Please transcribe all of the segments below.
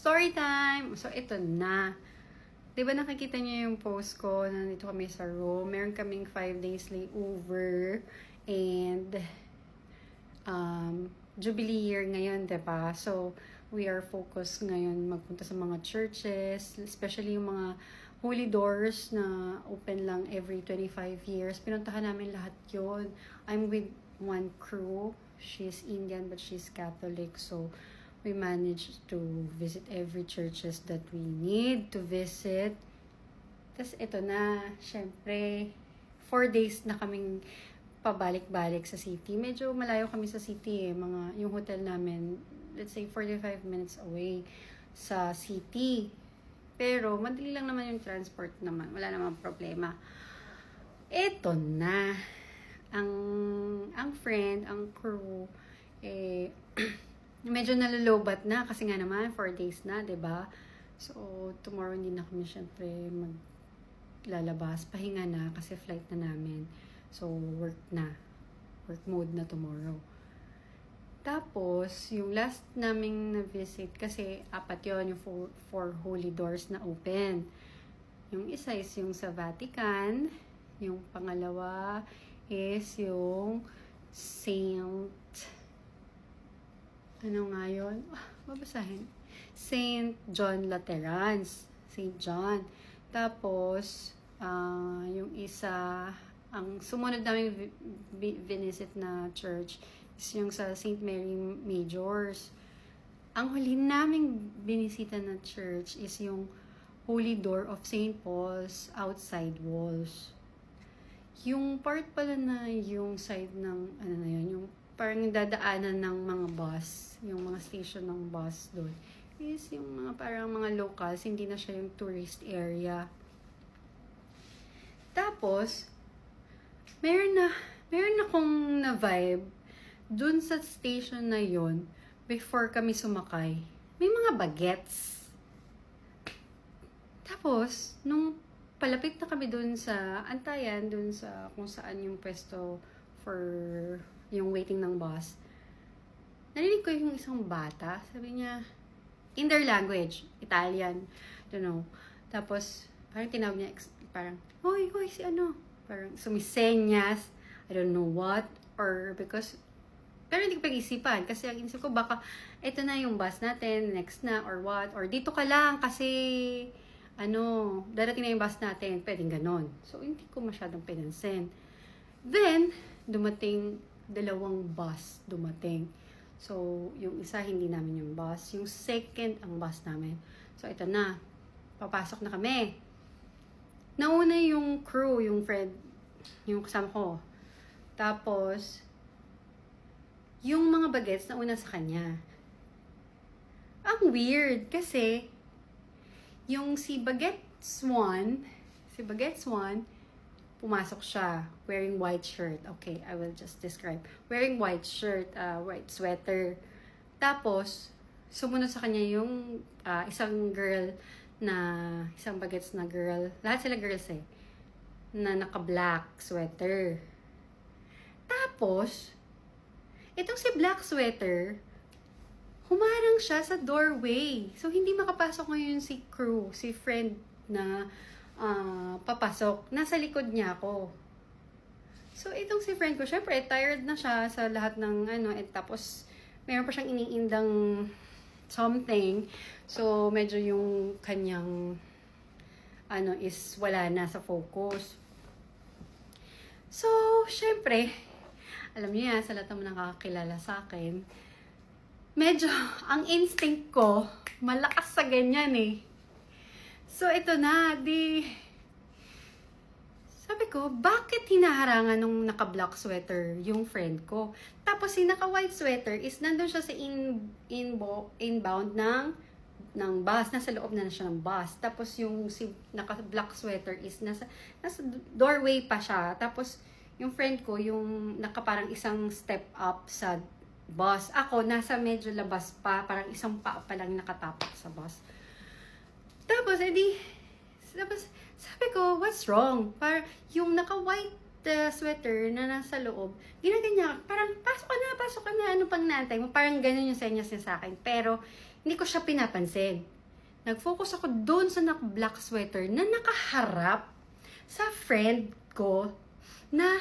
Story time! So, ito na. Diba nakikita niyo yung post ko? Nandito kami sa room. Meron kaming 5 days layover. And, Jubilee year ngayon, diba? So, we are focused ngayon magpunta sa mga churches, especially yung mga holy doors na open lang every 25 years. Pinuntahan namin lahat yon. I'm with one crew. She's Indian but she's Catholic. So, we managed to visit every churches that we need to visit. Tapos ito na, syempre, 4 days na kaming pabalik-balik sa city. Medyo malayo kami sa city eh. Yung hotel namin, let's say 45 minutes away sa city. Pero, madali lang naman yung transport naman. Wala namang problema. Ito na. Ang friend, ang crew, medyo nalulubat na kasi nga naman 4 days na, 'di ba? So tomorrow hindi na kami syempre maglalabas, pahinga na kasi flight na namin. So work mode na tomorrow. Tapos yung last naming na visit kasi 4 yon, yung four holy doors na open. Yung isa is yung sa Vatican, yung pangalawa is yung ano nga yun? Babasahin. Saint John Laterans. Saint John. Tapos, yung isa, ang sumunod namin visit na church is yung sa Saint Mary Majors. Ang huli naming binisita na church is yung Holy Door of Saint Paul's outside walls. Yung part pala na yung side ng, ano na yun, yung parang dadaanan ng mga bus, yung mga station ng bus doon, is yung mga parang mga locals, hindi na siya yung tourist area. Tapos, meron akong na-vibe doon sa station na yon before kami sumakay. May mga bagets. Tapos, nung palapit na kami doon sa antayan, doon sa kung saan yung pwesto for yung waiting ng bus, narinig ko yung isang bata, sabi niya, in their language, Italian, don't know. Tapos, parang tinawag niya, parang, hoy, si ano? Parang sumisenyas, I don't know what, or because, pero hindi ko pag-isipan, kasi ang isip ko, baka, ito na yung bus natin, next na, or what, or dito ka lang, kasi, darating na yung bus natin, pwedeng ganon. So, hindi ko masyadong pinansin. Then, dumating, 2 bus dumating. So, yung isa hindi namin yung bus. Yung second ang bus namin. So, ito na. Papasok na kami. Nauna yung crew, yung friend, yung kasama ko. Tapos, yung mga bagets nauna sa kanya. Ang weird kasi, yung si Bagets 1, pumasok siya wearing white shirt. Okay, I will just describe. Wearing white shirt, white sweater. Tapos, sumunod sa kanya yung isang bagets na girl. Lahat sila girls eh. Na naka-black sweater. Tapos, itong si black sweater, humarang siya sa doorway. So, hindi makapasok ngayon si crew, si friend na papasok. Nasa likod niya ako. So, itong si friend ko, syempre, tired na siya sa lahat ng tapos, meron pa siyang iniindang something. So, medyo yung kanyang, is wala na sa focus. So, syempre, alam niyo yan, sa lahat naman nakakakilala sa akin, medyo, ang instinct ko, malakas sa ganyan eh. So, ito na, sabi ko, bakit hinaharangan nung naka-black sweater yung friend ko? Tapos, yung naka-white sweater is nandun siya sa inbound ng bus. Nasa loob na siya ng bus. Tapos, yung si naka-black sweater is nasa doorway pa siya. Tapos, yung friend ko, yung nakaparang isang step up sa bus. Ako, nasa medyo labas pa. Parang isang paa pa lang nakatapak sa bus. Tapos, sabi ko, what's wrong? Parang, yung naka-white sweater na nasa loob, ginaganyan, parang, pasok ka na, ano pang naantay mo? Parang ganun yung senyas niya sa akin. Pero, hindi ko siya pinapansin. Nag-focus ako doon sa black sweater na nakaharap sa friend ko na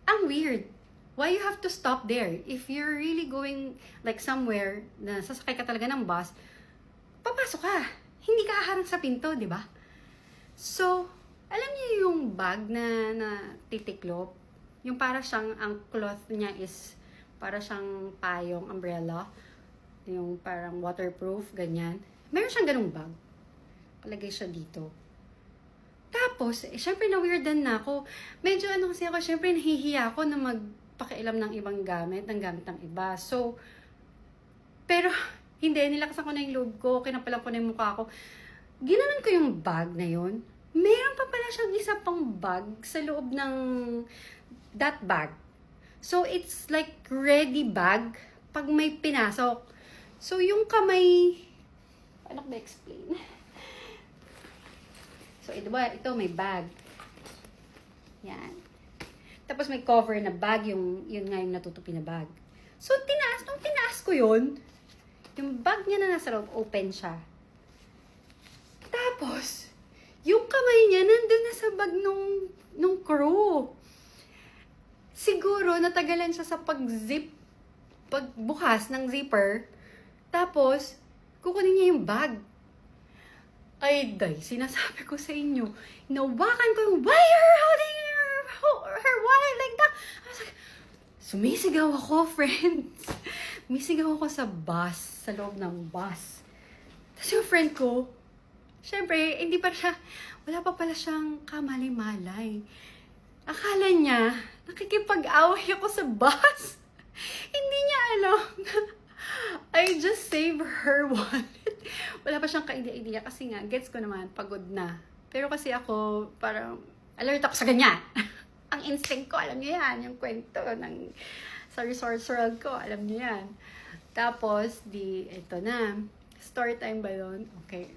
ang weird. Why you have to stop there? If you're really going like somewhere na sasakay ka talaga ng bus, papasok ka. Hindi ka haharang sa pinto, di ba? So, alam niyo yung bag na titiklop? Yung para siyang, ang cloth niya is para siyang payong umbrella. Yung parang waterproof, ganyan. Meron siyang ganung bag. Palagay siya dito. Tapos, syempre na-weirdan na ako. Medyo kasi ako, syempre nahihiya ako na magpakialam ng ibang gamit, ng gamit ng iba. So, pero, hindi, nilakasan ko na yung loob ko, kinapalan ko na yung mukha ko. Ginanon ko yung bag na yun. Meron pa pala siyang isa pang bag sa loob ng that bag. So, it's like ready bag pag may pinasok. So, yung kamay, paano ko ba-explain? So, ito may bag. Yan. Tapos may cover na bag, yun nga yung natutupi na bag. So, nung tinaas ko yun, yung bag niya na nasa loob, open siya. Tapos, yung kamay niya nandun na sa bag nung crew. Siguro, natagalan siya sa pagbukas ng zipper. Tapos, kukunin niya yung bag. Ay, sinasabi ko sa inyo, hinawakan ko yung, why you're holding her wallet like that? I was like, sumisigaw ako, friends. Sumisigaw ako sa bus, sa loob ng bus. Tapos yung friend ko, syempre, wala pa pala siyang kamalay-malay. Akala niya, nakikipag-away ako sa bus. Hindi niya alam na I just saved her wallet. Wala pa siyang ka-idea kasi nga, gets ko naman, pagod na. Pero kasi ako, parang, alert ako sa ganyan. Ang instinct ko, alam niyo yan, yung kwento sa resource world ko, alam niyo yan. Tapos, ito na. Story time ba yun? Okay.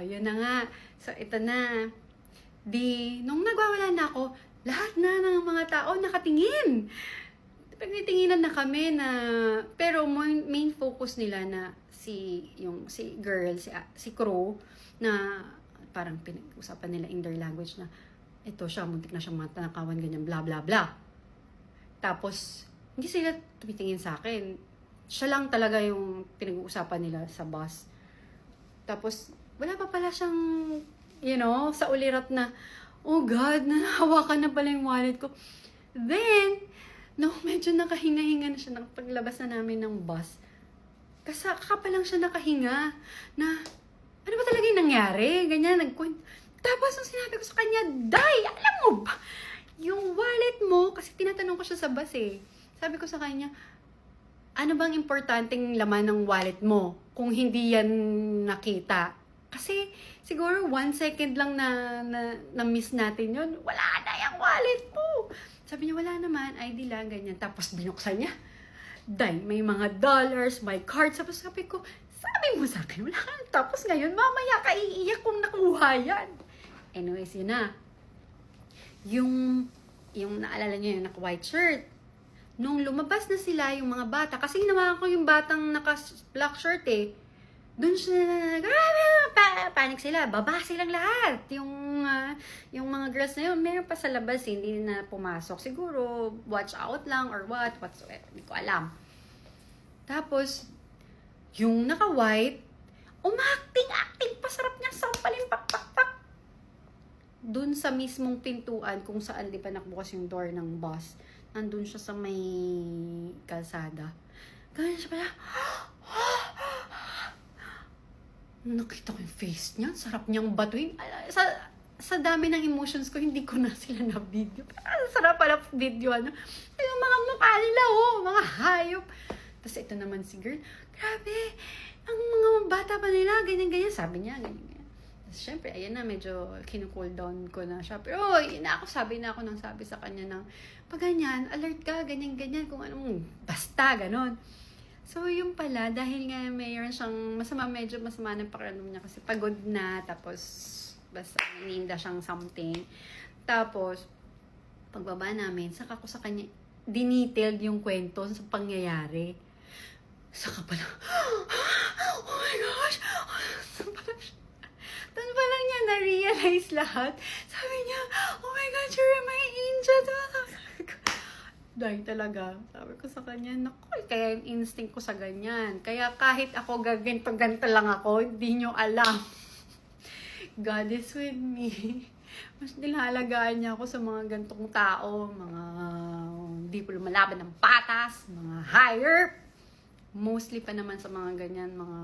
Yun na nga. So, ito na. Nung nagwawala na ako, lahat na ng mga tao nakatingin. Pagtitinginan na kami pero main focus nila na si girl, si Crow, na parang pinag-usapan nila in their language na ito siya, muntik na siyang matanakawan, ganyan, bla bla bla. Tapos, hindi sila tumitingin sa akin. Siya lang talaga yung pinag-uusapan nila sa bus. Tapos, wala pa pala siyang, sa ulirat na, oh God, nahawakan na pala yung wallet ko. Then, medyo nakahinga-hinga na siya, paglabas na namin ng bus. Kaka lang siya nakahinga na, ano ba talaga yung nangyari? Ganyan, Tapos, nung sinabi ko sa kanya, alam mo ba, yung wallet mo, kasi tinatanong ko siya sa bus eh. Sabi ko sa kanya, ano bang importanteng laman ng wallet mo kung hindi yan nakita? Kasi, siguro 1 second lang na miss natin yun, wala na yung wallet mo. Sabi niya, wala naman, ID lang, ganyan. Tapos binuksan niya, may mga dollars, may cards. Tapos sabi ko, sabi mo sa akin, wala. Tapos ngayon, mamaya ka iiyak kung nakuha yan. Anyways, yun na. Yung naalala niyo yung naka-white shirt. Nung lumabas na sila, yung mga bata, kasi hinawakan ko yung batang naka-black shirt eh. Doon sila, panic sila, baba silang lahat. Yung mga girls na yun, meron pa sa labas, hindi na pumasok. Siguro, watch out lang or whatsoever, hindi ko alam. Tapos, yung naka-white, umacting, pasarap niya, sampalin, pak. Doon sa mismong pintuan, kung saan di pa nakbukas yung door ng bus, nandun siya sa may kalsada. Ganyan siya pala, nakita ko yung face niya, sarap niyang batuin. Sa dami ng emotions ko, hindi ko na sila na-video. Sarap pala video, yung mga mukha nila, mga hayop. Tapos ito naman si girl, grabe, ang mga bata pa nila, ganyan-ganyan. Sabi niya, ganyan-ganyan. Tapos syempre, ayan na, medyo kinu-cool down ko na siya. Pero, sabi na ako nang sabi sa kanya ng, pag ganyan, alert ka, ganyan-ganyan, kung anong, basta, ganon. So, yung pala, dahil nga mayroon siyang medyo masama ng pakiramdam niya kasi pagod na, tapos basta naninda siyang something. Tapos, pagbaba namin, saka ko sa kanya, dinetailed yung kwento sa pangyayari. Saka pala, oh my gosh! Doon pa lang niya na-realize lahat. Sabi niya, oh my God, you're my angel. Dahil talaga, sabi ko sa kanya, naku, kaya yung instinct ko sa ganyan. Kaya kahit ako gaganto-ganto lang ako, hindi nyo alam. God is with me. Mas nilalagaan niya ako sa mga gantong tao, mga hindi po lumalaban ng patas, mga higher. Mostly pa naman sa mga ganyan, mga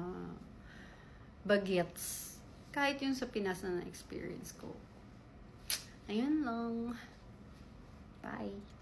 bagets. Kahit yung sa Pinas na na-experience ko. Ayun lang. Bye.